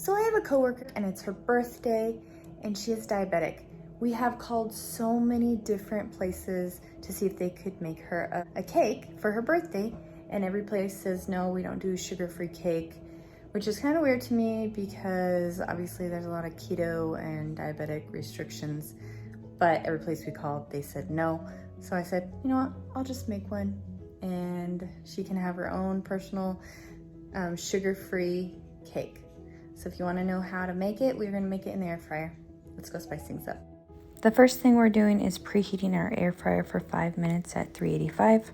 So I have a coworker and it's her birthday and she is diabetic. We have called so many different places to see if they could make her a cake for her birthday, and every place says no, we don't do sugar-free cake, which is kind of weird to me because obviously there's a lot of keto and diabetic restrictions, but every place we called, they said no. So I said, you know what, I'll just make one and she can have her own personal sugar-free cake. So if you want to know how to make it, we're going to make it in the air fryer. Let's go spice things up. The first thing we're doing is preheating our air fryer for 5 minutes at 385.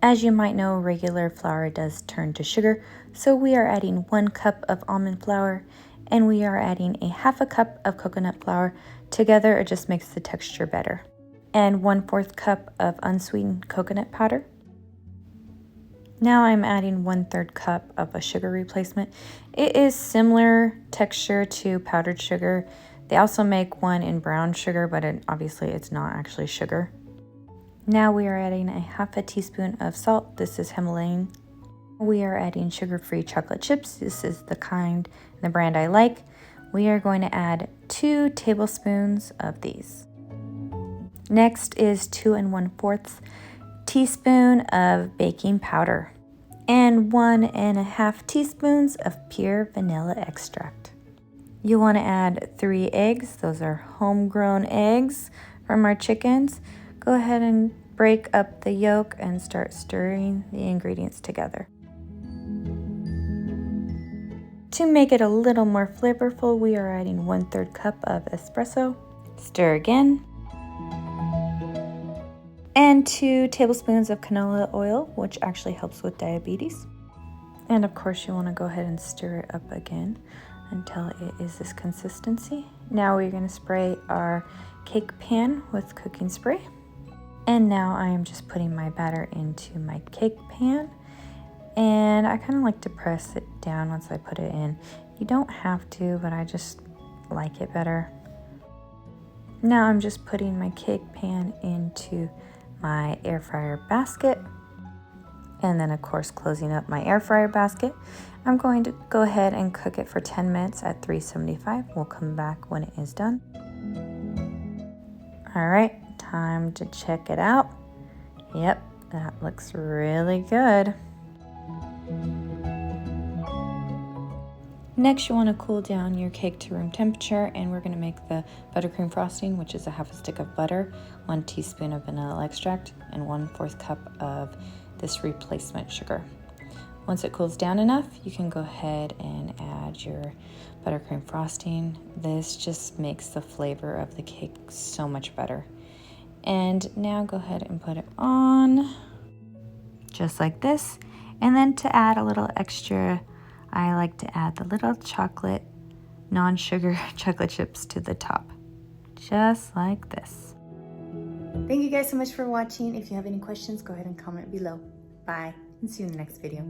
As you might know, regular flour does turn to sugar, so we are adding 1 cup of almond flour and we are adding a half a cup of coconut flour. Together it just makes the texture better. And 1/4 cup of unsweetened coconut powder. Now I'm adding 1/3 cup of a sugar replacement. It is similar texture to powdered sugar. They also make one in brown sugar, but obviously it's not actually sugar. Now we are adding a half a teaspoon of salt. This is Himalayan. We are adding sugar-free chocolate chips. This is the kind, the brand I like. We are going to add 2 tablespoons of these. Next is 2 1/4 teaspoon of baking powder and 1 1/2 teaspoons of pure vanilla extract. You want to add 3 eggs. Those are homegrown eggs from our chickens. Go ahead and break up the yolk and start stirring the ingredients together. To make it a little more flavorful, we are adding 1/3 cup of espresso. Stir again. And 2 tablespoons of canola oil, which actually helps with diabetes. And of course you want to go ahead and stir it up again until it is this consistency. Now we're going to spray our cake pan with cooking spray. And now I am just putting my batter into my cake pan. And I kind of like to press it down once I put it in. You don't have to, but I just like it better. Now I'm just putting my cake pan into my air fryer basket. And then of course closing up my air fryer basket. I'm going to go ahead and cook it for 10 minutes at 375. We'll come back when it is done. All right, time to check it out. Yep, that looks really good. Next, you want to cool down your cake to room temperature, and we're going to make the buttercream frosting, which is a half a stick of butter, 1 teaspoon of vanilla extract, and 1/4 cup of this replacement sugar. Once it cools down enough, you can go ahead and add your buttercream frosting. This just makes the flavor of the cake so much better. And now go ahead and put it on, just like this. And then to add a little extra, I like to add the little chocolate, non-sugar chocolate chips to the top, just like this. Thank you guys so much for watching. If you have any questions, go ahead and comment below. Bye, and see you in the next video.